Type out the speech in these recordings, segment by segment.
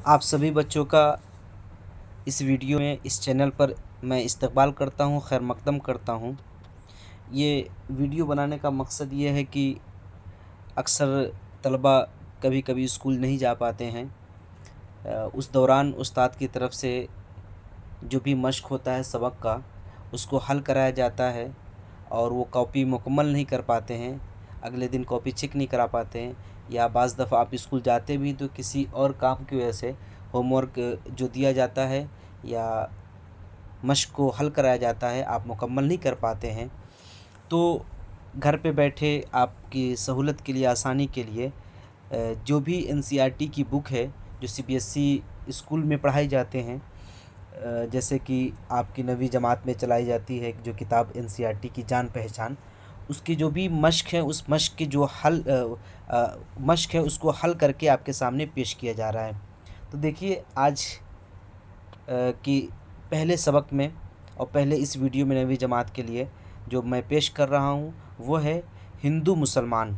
आप सभी बच्चों का इस वीडियो में इस चैनल पर मैं इस्तकबाल करता हूँ, खैर मकदम करता हूँ। ये वीडियो बनाने का मकसद ये है कि अक्सर तलबा कभी कभी स्कूल नहीं जा पाते हैं। उस दौरान उस्ताद की तरफ से जो भी मश्क होता है सबक का, उसको हल कराया जाता है और वो कॉपी मुकम्मल नहीं कर पाते हैं, अगले दिन कॉपी चेक नहीं करा पाते हैं, या बाज़ दफ़ा आप स्कूल जाते भी तो किसी और काम की वजह से होमवर्क जो दिया जाता है या मश्क को हल कराया जाता है आप मुकम्मल नहीं कर पाते हैं। तो घर पे बैठे आपकी सहूलत के लिए, आसानी के लिए जो भी एनसीईआरटी की बुक है जो सीबीएसई स्कूल में पढ़ाई जाते हैं, जैसे कि आपकी 9वीं जमात में चलाई जाती है जो किताब एनसीईआरटी की जान पहचान, उसकी जो भी मश्क है उस मश्क की जो मश्क है उसको हल करके आपके सामने पेश किया जा रहा है। तो देखिए आज कि पहले सबक में और पहले इस वीडियो में 9वीं जमात के लिए जो मैं पेश कर रहा हूँ वो है हिंदू मुसलमान।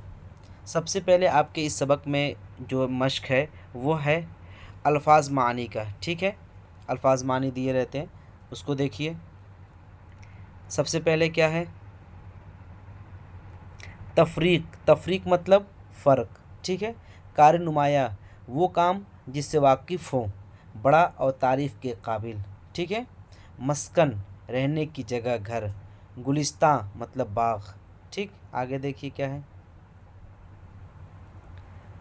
सबसे पहले आपके इस सबक में जो मश्क है वो है अल्फाज मानी का। ठीक है, अल्फाज मानी दिए रहते हैं, उसको देखिए। सबसे पहले क्या है? तफरीक। तफरीक मतलब फ़र्क। ठीक है। कार नुमाया, वो काम जिससे वाकिफ़ हो, बड़ा और तारीफ़ के काबिल। ठीक है। मस्कन, रहने की जगह, घर। गुलिस्तां मतलब बाग। ठीक, आगे देखिए क्या है।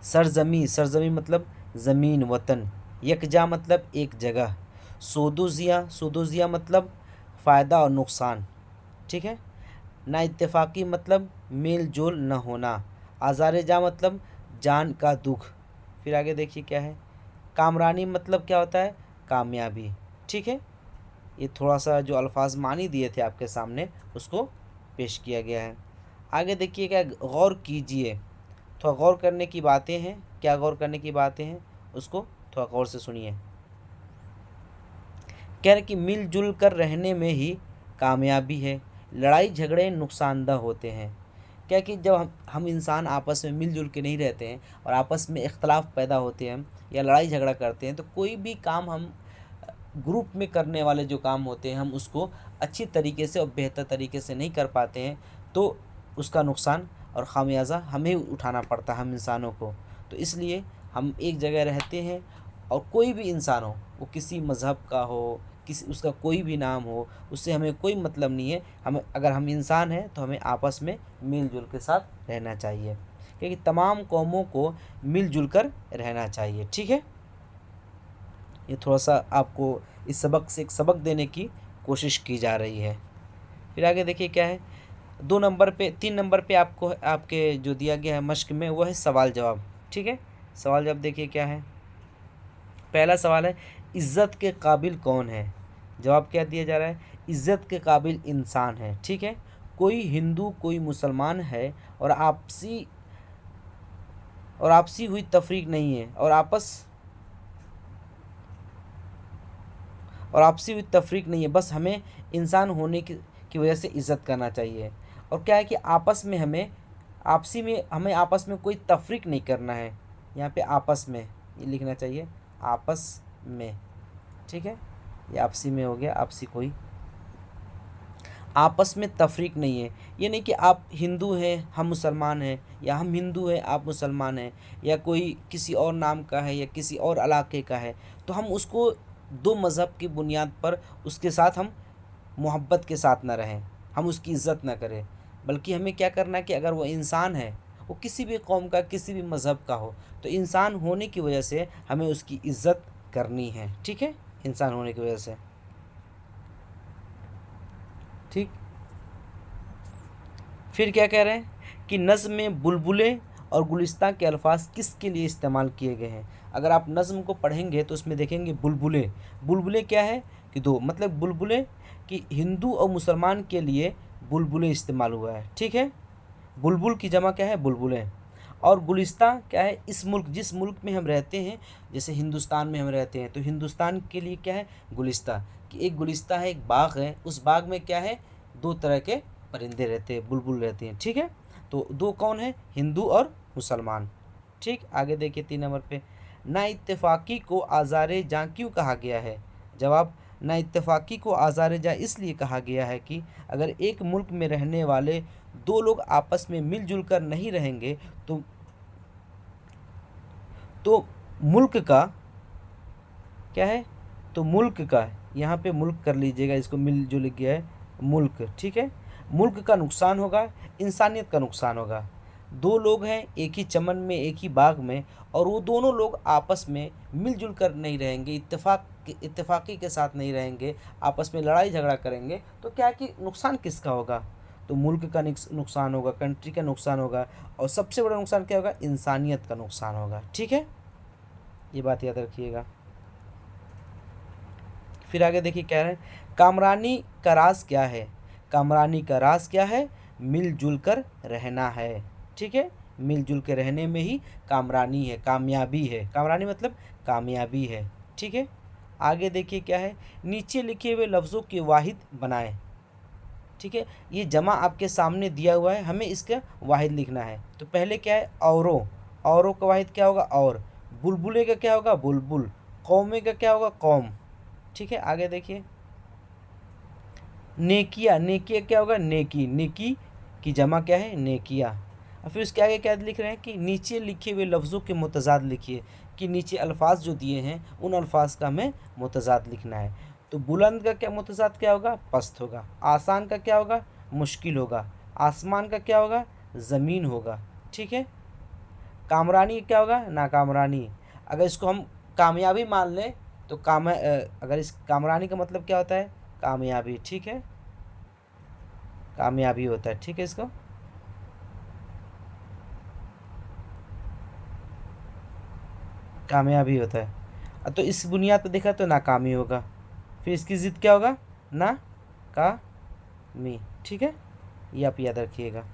सरजमी, सरजमी मतलब ज़मीन, वतन। यकजा मतलब एक जगह। सोदोजिया, सोदोजिया मतलब फ़ायदा और नुकसान। ठीक है। ना इत्तेफाकी मतलब मेल जोल न होना। आज़ार जा मतलब जान का दुख। फिर आगे देखिए क्या है। कामरानी मतलब क्या होता है? कामयाबी। ठीक है। ये थोड़ा सा जो अल्फाज मानी दिए थे आपके सामने उसको पेश किया गया है। आगे देखिए क्या, गौर कीजिए। थोड़ा गौर करने की बातें हैं। क्या गौर करने की बातें हैं उसको थोड़ा गौर से सुनिए। कह रहे कि मिलजुल कर रहने में ही कामयाबी है, लड़ाई झगड़े नुकसानदा होते हैं। क्या कि जब हम इंसान आपस में मिलजुल के नहीं रहते हैं और आपस में इख्तलाफ पैदा होते हैं या लड़ाई झगड़ा करते हैं, तो कोई भी काम हम ग्रुप में करने वाले जो काम होते हैं हम उसको अच्छी तरीके से और बेहतर तरीके से नहीं कर पाते हैं, तो उसका नुकसान और ख़ामियाज़ा हमें उठाना पड़ता है, हम इंसानों को। तो इसलिए हम एक जगह रहते हैं और कोई भी इंसान हो, वो किसी मज़हब का हो, किसी उसका कोई भी नाम हो, उससे हमें कोई मतलब नहीं है। हमें, अगर हम इंसान हैं तो हमें आपस में मिलजुल के साथ रहना चाहिए, क्योंकि तमाम कौमों को मिलजुल कर रहना चाहिए। ठीक है। ये थोड़ा सा आपको इस सबक से एक सबक देने की कोशिश की जा रही है। फिर आगे देखिए क्या है। 2 नंबर पे, 3 नंबर पे आपको आपके जो दिया गया है मश्क में वो है सवाल जवाब। ठीक है। सवाल जवाब देखिए क्या है। पहला सवाल है, इज़्ज़त के काबिल कौन है? जवाब क्या दिया जा रहा है? इज़्ज़त के काबिल इंसान है। ठीक है। कोई हिंदू कोई मुसलमान है और आपसी हुई तफरीक नहीं है, और आपसी हुई तफरीक नहीं है, बस हमें इंसान होने की वजह से इज़्ज़त करना चाहिए। और क्या है कि आपस में हमें आपस में कोई तफरीक नहीं करना है। यहाँ पे आपस में ये लिखना चाहिए, आपस में। ठीक है। ये आपसी में हो गया, आपसी कोई आपस में तफरीक नहीं है। ये नहीं कि आप हिंदू हैं हम मुसलमान हैं, या हम हिंदू हैं आप मुसलमान हैं, या कोई किसी और नाम का है या किसी और इलाके का है, तो हम उसको दो मज़हब की बुनियाद पर उसके साथ हम मोहब्बत के साथ ना रहें, हम उसकी इज़्ज़त ना करें। बल्कि हमें क्या करना है कि अगर वो इंसान है, वो किसी भी कौम का, किसी भी मज़हब का हो, तो इंसान होने की वजह से हमें उसकी इज़्ज़त करनी है। ठीक है। इंसान होने की वजह से। ठीक। फिर क्या कह रहे हैं कि नज़्म में बुलबुलें और गुलिस्तां के अल्फाज किसके लिए इस्तेमाल किए गए हैं? अगर आप नज़्म को पढ़ेंगे तो उसमें देखेंगे बुलबुलें। बुलबुलें क्या है कि दो, मतलब बुलबुलें कि हिंदू और मुसलमान के लिए बुलबुलें इस्तेमाल हुआ है। ठीक है। बुलबुल की जमा क्या है? बुलबुलें। और गुलिस्तां क्या है? इस मुल्क, जिस मुल्क में हम रहते हैं, जैसे हिंदुस्तान में हम रहते हैं तो हिंदुस्तान के लिए क्या है? गुलिस्तां। कि एक गुलिस्तां है, एक बाग है, उस बाग में क्या है? दो तरह के परिंदे रहते हैं, बुलबुल रहते हैं। ठीक है। तो दो कौन है? हिंदू और मुसलमान। ठीक। आगे देखिए 3 नंबर पे, ना इत्तेफाकी को आज़ार जाँ क्यों कहा गया है? जवाब, ना इत्तेफाकी को आज़ार जाँ इसलिए कहा गया है कि अगर एक मुल्क में रहने वाले दो लोग आपस में मिलजुल कर नहीं रहेंगे तो मुल्क का क्या है, तो मुल्क का, यहाँ पे मुल्क कर लीजिएगा, इसको मिलजुल गया है मुल्क, ठीक है। मुल्क का नुकसान होगा, इंसानियत का नुकसान होगा। दो लोग हैं एक ही चमन में, एक ही बाग में, और वो दोनों लोग आपस में मिलजुल कर नहीं रहेंगे, इत्तेफाकी के साथ नहीं रहेंगे, आपस में लड़ाई झगड़ा करेंगे, तो क्या है कि नुकसान किसका होगा? तो मुल्क का नुकसान होगा, कंट्री का नुकसान होगा, और सबसे बड़ा नुकसान क्या होगा? इंसानियत का नुकसान होगा, ठीक है। ये बात याद रखिएगा। फिर आगे देखिए कह रहे हैं, कामरानी का राज क्या है? कामरानी का राज क्या है? मिलजुल कर रहना है, ठीक है। मिलजुल के रहने में ही कामरानी है, कामयाबी है। कामरानी मतलब कामयाबी है, ठीक है। आगे देखिए क्या है, नीचे लिखे हुए लफ्ज़ों के वाहिद बनाएं, ठीक है। ये जमा आपके सामने दिया हुआ है, हमें इसका वाहिद लिखना है। तो पहले क्या है, औरों, औरों का वाहिद क्या होगा? और। बुलबुले का क्या होगा? बुलबुल। कौमे का क्या होगा? कौम, ठीक है। आगे देखिए, नेकिया, नेकिया क्या होगा? नेकी, नेकी की जमा क्या है? नेकिया। और फिर उसके आगे क्या लिख रहे हैं कि नीचे लिखे हुए लफ्ज़ों के मुतज़ाद लिखिए, कि नीचे अल्फाज जो दिए हैं उन अल्फाज का हमें मुतज़ाद लिखना है। तो बुलंद का क्या मुतज़ाद क्या होगा? पस्त होगा। आसान का क्या होगा? मुश्किल होगा। आसमान का क्या होगा? ज़मीन होगा, ठीक है। कामरानी क्या होगा? नाकामरानी। अगर इसको हम कामयाबी मान लें तो अगर इस कामरानी का मतलब क्या होता है? कामयाबी, ठीक है, कामयाबी होता है, ठीक है। इसको कामयाबी होता है। तो इस बुनियाद पर देखा तो नाकामी होगा। फिर इसकी ज़िद क्या होगा? ना का मी, ठीक है। ये आप याद रखिएगा।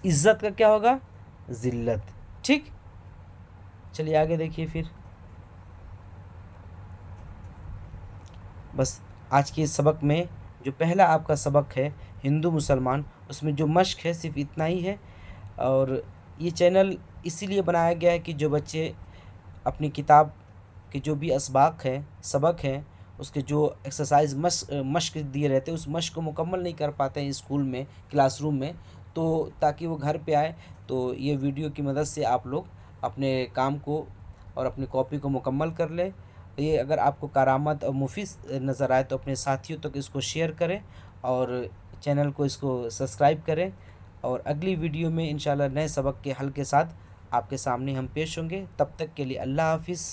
इज्जत का क्या होगा? ज़िल्लत, ठीक। चलिए आगे देखिए फिर। बस आज के इस सबक में जो पहला आपका सबक है हिंदू मुसलमान, उसमें जो मश्क है सिर्फ इतना ही है। और ये चैनल इसीलिए बनाया गया है कि जो बच्चे अपनी किताब के जो भी असबाक हैं, सबक हैं, उसके जो एक्सरसाइज मश्क दिए रहते हैं, उस मश्क को मुकम्मल नहीं कर पाते हैं स्कूल में, क्लासरूम में, तो ताकि वो घर पे आए तो ये वीडियो की मदद से आप लोग अपने काम को और अपनी कॉपी को मुकम्मल कर लें। ये अगर आपको कारामद और मुफीद नज़र आए तो अपने साथियों तक इसको शेयर करें और चैनल को इसको सब्सक्राइब करें। और अगली वीडियो में इंशाल्लाह नए सबक के हल के साथ आपके सामने हम पेश होंगे। तब तक के लिए अल्लाह हाफ़िज़।